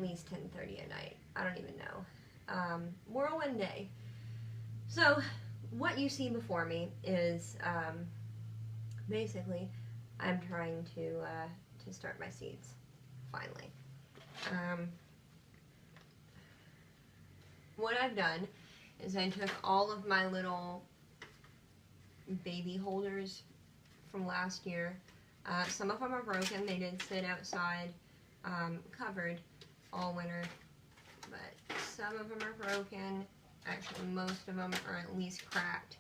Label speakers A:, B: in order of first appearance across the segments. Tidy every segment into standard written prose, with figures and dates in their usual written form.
A: least 10:30 at night. I don't even know. Whirlwind day. So what you see before me is basically I'm trying to start my seeds finally. What I've done is I took all of my little baby holders from last year. Some of them are broken. They did sit outside covered all winter, but some of them are broken. Actually, most of them are at least cracked.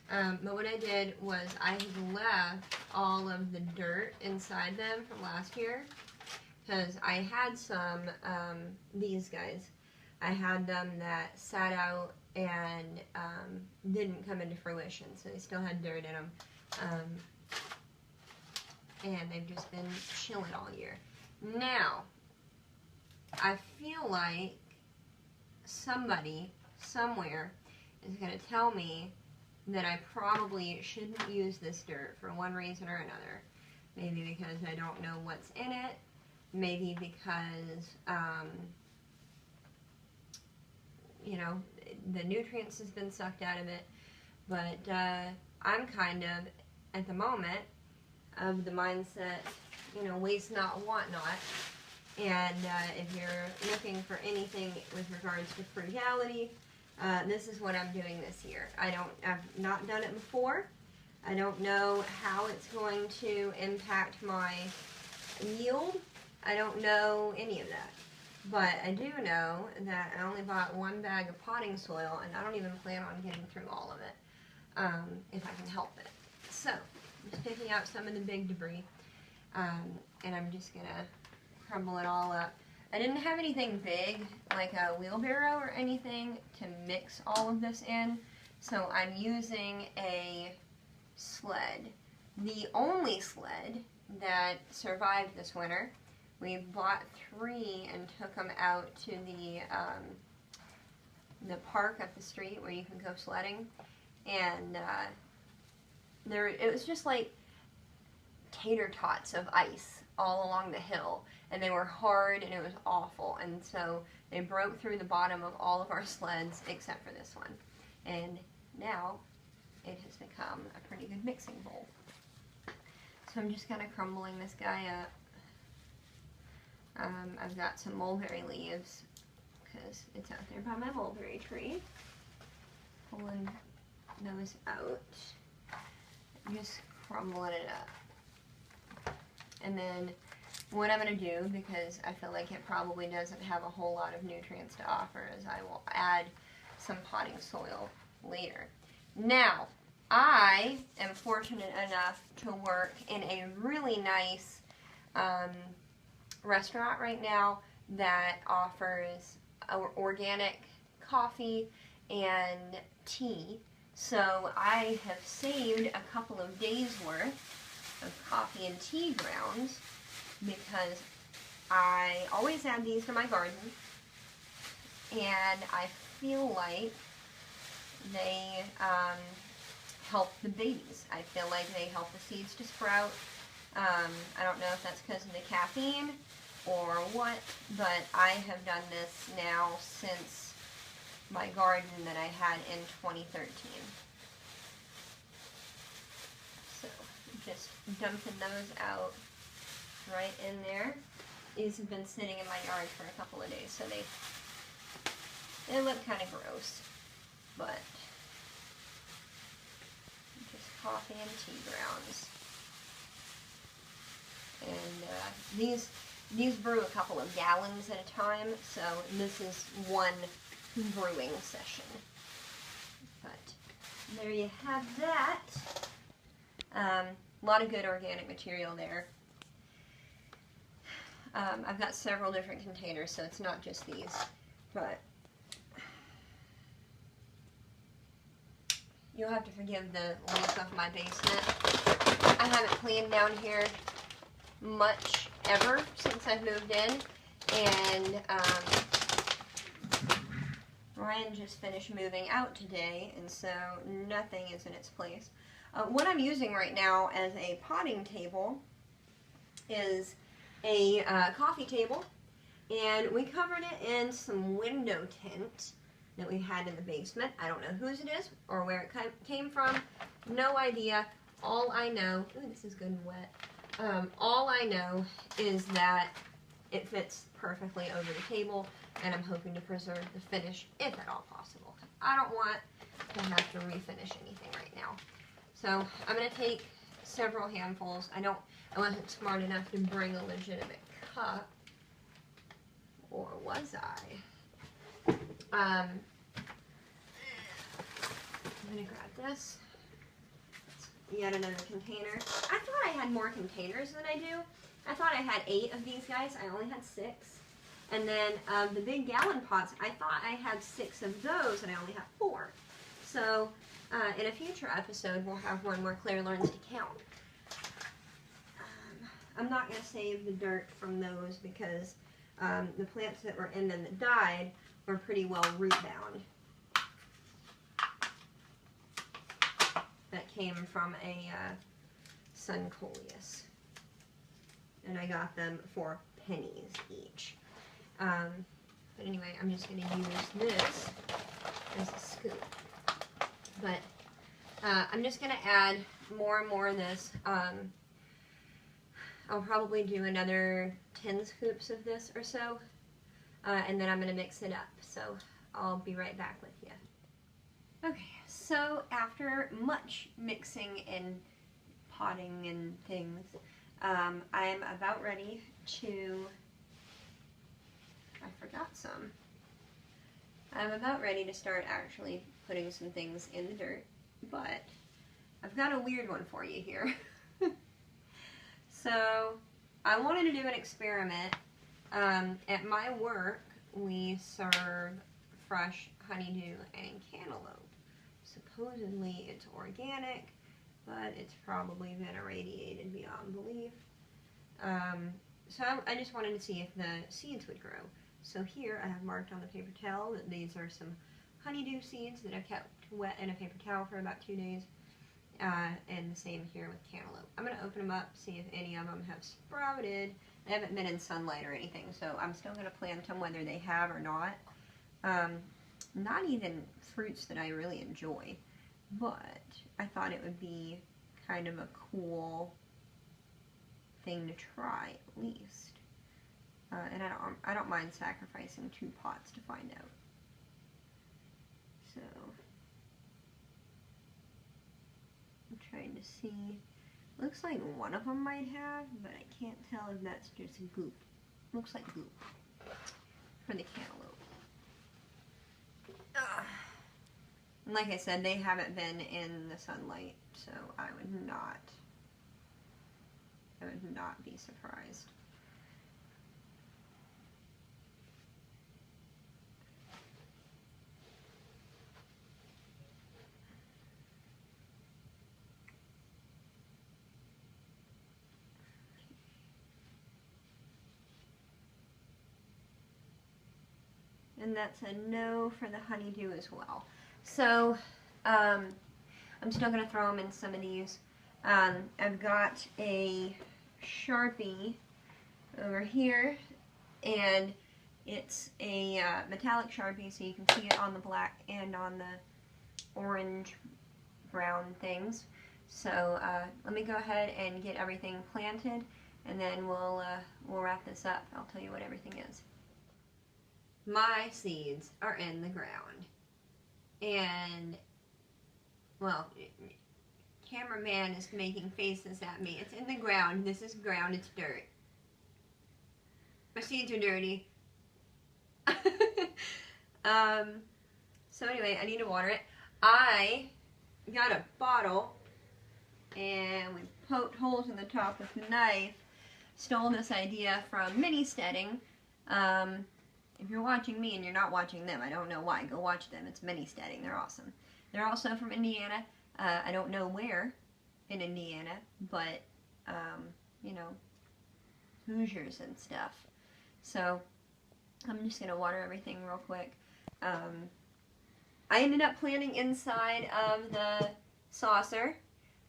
A: But what I did was I had left all of the dirt inside them from last year, because I had some, these guys, I had them that sat out and didn't come into fruition, so they still had dirt in them. And they've just been chilling all year. Now, I feel like somebody, somewhere, is going to tell me that I probably shouldn't use this dirt for one reason or another. Maybe because I don't know what's in it. Maybe because, you know, the nutrients has been sucked out of it. But I'm kind of, at the moment, of the mindset, you know, waste not, want not. And if you're looking for anything with regards to frugality, this is what I'm doing this year. I've not done it before. I don't know how it's going to impact my yield. I don't know any of that. But I do know that I only bought one bag of potting soil, and I don't even plan on getting through all of it, if I can help it. So, I'm just picking out some of the big debris, and I'm just going to crumble it all up. I didn't have anything big, like a wheelbarrow or anything, to mix all of this in, so I'm using a sled. The only sled that survived this winter. We bought 3 and took them out to the park up the street where you can go sledding, and it was just like tater tots of ice all along the hill, and they were hard and it was awful, and so they broke through the bottom of all of our sleds except for this one, and now it has become a pretty good mixing bowl. So I'm just kind of crumbling this guy up. I've got some mulberry leaves because it's out there by my mulberry tree. Pulling those out, just crumbling it up. And then what I'm going to do, because I feel like it probably doesn't have a whole lot of nutrients to offer, is I will add some potting soil later. Now, I am fortunate enough to work in a really nice restaurant right now that offers organic coffee and tea. So I have saved a couple of days worth of coffee and tea grounds because I always add these to my garden, and I feel like they help the babies. I feel like they help the seeds to sprout. I don't know if that's because of the caffeine or what, but I have done this now since my garden that I had in 2013. So, just dumping those out right in there. These have been sitting in my yard for a couple of days, so they look kind of gross, but just coffee and tea grounds. And these brew a couple of gallons at a time, so this is one brewing session. But there you have that. A lot of good organic material there. I've got several different containers, so it's not just these, but you'll have to forgive the look of my basement. I haven't cleaned down here much ever since I've moved in, and Ryan just finished moving out today, and so nothing is in its place. What I'm using right now as a potting table is a coffee table And we covered it in some window tint that we had in the basement. I don't know whose it is or where it came from. No idea. All I know, ooh, this is good and wet. All I know is that it fits perfectly over the table, and I'm hoping to preserve the finish if at all possible. I don't want to have to refinish anything right now. So I'm going to take several handfuls. I wasn't smart enough to bring a legitimate cup, or was I? I'm going to grab this. Yet another container. I thought I had more containers than I do. I thought I had 8 of these guys. I only had 6. And then the big gallon pots, I thought I had 6 of those, and I only have 4. So in a future episode, we'll have one where Claire learns to count. I'm not going to save the dirt from those because the plants that were in them that died were pretty well root bound. That came from a Sun Coleus. And I got them for pennies each. But anyway, I'm just going to use this as a scoop. But I'm just going to add more and more of this. I'll probably do another 10 scoops of this or so. And then I'm going to mix it up. So I'll be right back with you. Okay, so after much mixing and potting and things, I'm about ready to, I forgot some. I'm about ready to start actually putting some things in the dirt, but I've got a weird one for you here. So I wanted to do an experiment. At my work, we serve fresh honeydew and cantaloupe. Supposedly it's organic, but it's probably been irradiated beyond belief. So I just wanted to see if the seeds would grow. So here I have marked on the paper towel that these are some honeydew seeds that I've kept wet in a paper towel for about 2 days. And the same here with cantaloupe. I'm going to open them up, see if any of them have sprouted. They haven't been in sunlight or anything, so I'm still going to plant them whether they have or not. Not even fruits that I really enjoy, but I thought it would be kind of a cool thing to try at least. And I don't mind sacrificing 2 pots to find out. So I'm trying to see. Looks like one of them might have, but I can't tell if that's just goop. Looks like goop for the cantaloupe. And like I said, they haven't been in the sunlight, so I would not be surprised. And that's a no for the honeydew as well. So, I'm still going to throw them in some of these. I've got a Sharpie over here, and it's a metallic Sharpie, so you can see it on the black and on the orange brown things. So let me go ahead and get everything planted, and then we'll wrap this up. I'll tell you what everything is. My seeds are in the ground, and well, cameraman is making faces at me. It's in the ground. This is ground. It's dirt. My seeds are dirty. So anyway, I need to water it. I got a bottle, and we poked holes in the top with a knife. Stole this idea from Mini Steading. If you're watching me and you're not watching them, I don't know why. Go watch them. It's Mini Steading. They're awesome. They're also from Indiana. I don't know where in Indiana, but, you know, Hoosiers and stuff. So, I'm just going to water everything real quick. I ended up planting inside of the saucer.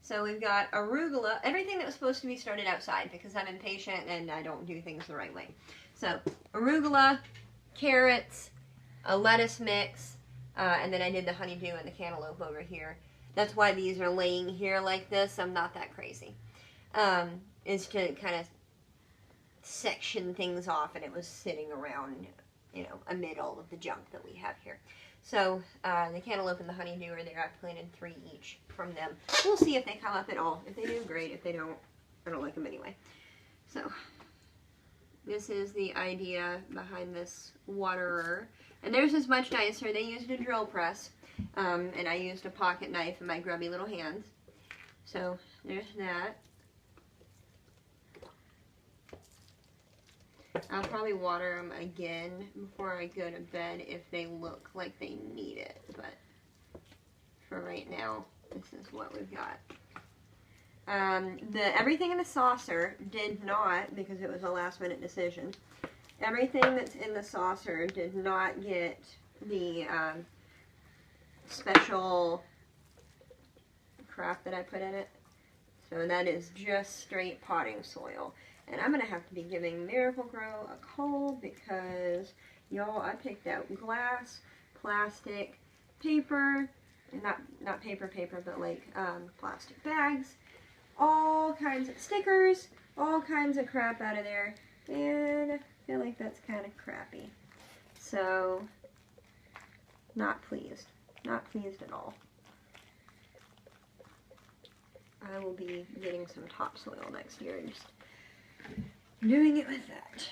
A: So we've got arugula, everything that was supposed to be started outside because I'm impatient and I don't do things the right way. So, arugula, carrots, a lettuce mix, and then I did the honeydew and the cantaloupe over here. That's why these are laying here like this. I'm not that crazy. Is to kind of section things off, and it was sitting around, you know, amid all of the junk that we have here. So, the cantaloupe and the honeydew are there. I planted 3 each from them. We'll see if they come up at all. If they do, great. If they don't, I don't like them anyway. So, this is the idea behind this waterer. And there's as much nicer. They used a drill press, and I used a pocket knife in my grubby little hands. So, there's that. I'll probably water them again before I go to bed if they look like they need it. But for right now, this is what we've got. Everything in the saucer did not, because it was a last minute decision, everything that's in the saucer did not get the special crap that I put in it. So that is just straight potting soil. And I'm going to have to be giving Miracle-Gro a call because, y'all, I picked out glass, plastic, paper, and not paper, but like plastic bags, all kinds of stickers, all kinds of crap out of there, and I feel like that's kind of crappy. So, not pleased. Not pleased at all. I will be getting some topsoil next year and just doing it with that.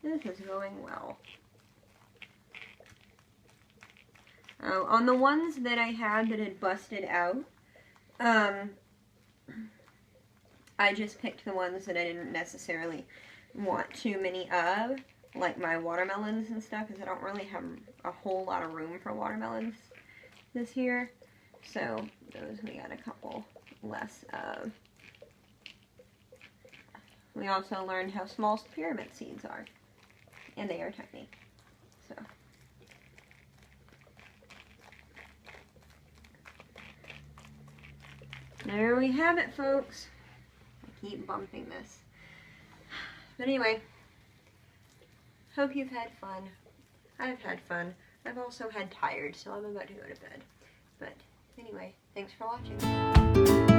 A: This is going well. On the ones that I had that had busted out, I just picked the ones that I didn't necessarily want too many of, like my watermelons and stuff, because I don't really have a whole lot of room for watermelons this year. So those we got a couple less of. We also learned how small spearmint seeds are, and they are tiny. So there we have it, folks. I keep bumping this. But anyway, hope you've had fun. I've had fun. I've also had tired, so I'm about to go to bed. But anyway, thanks for watching.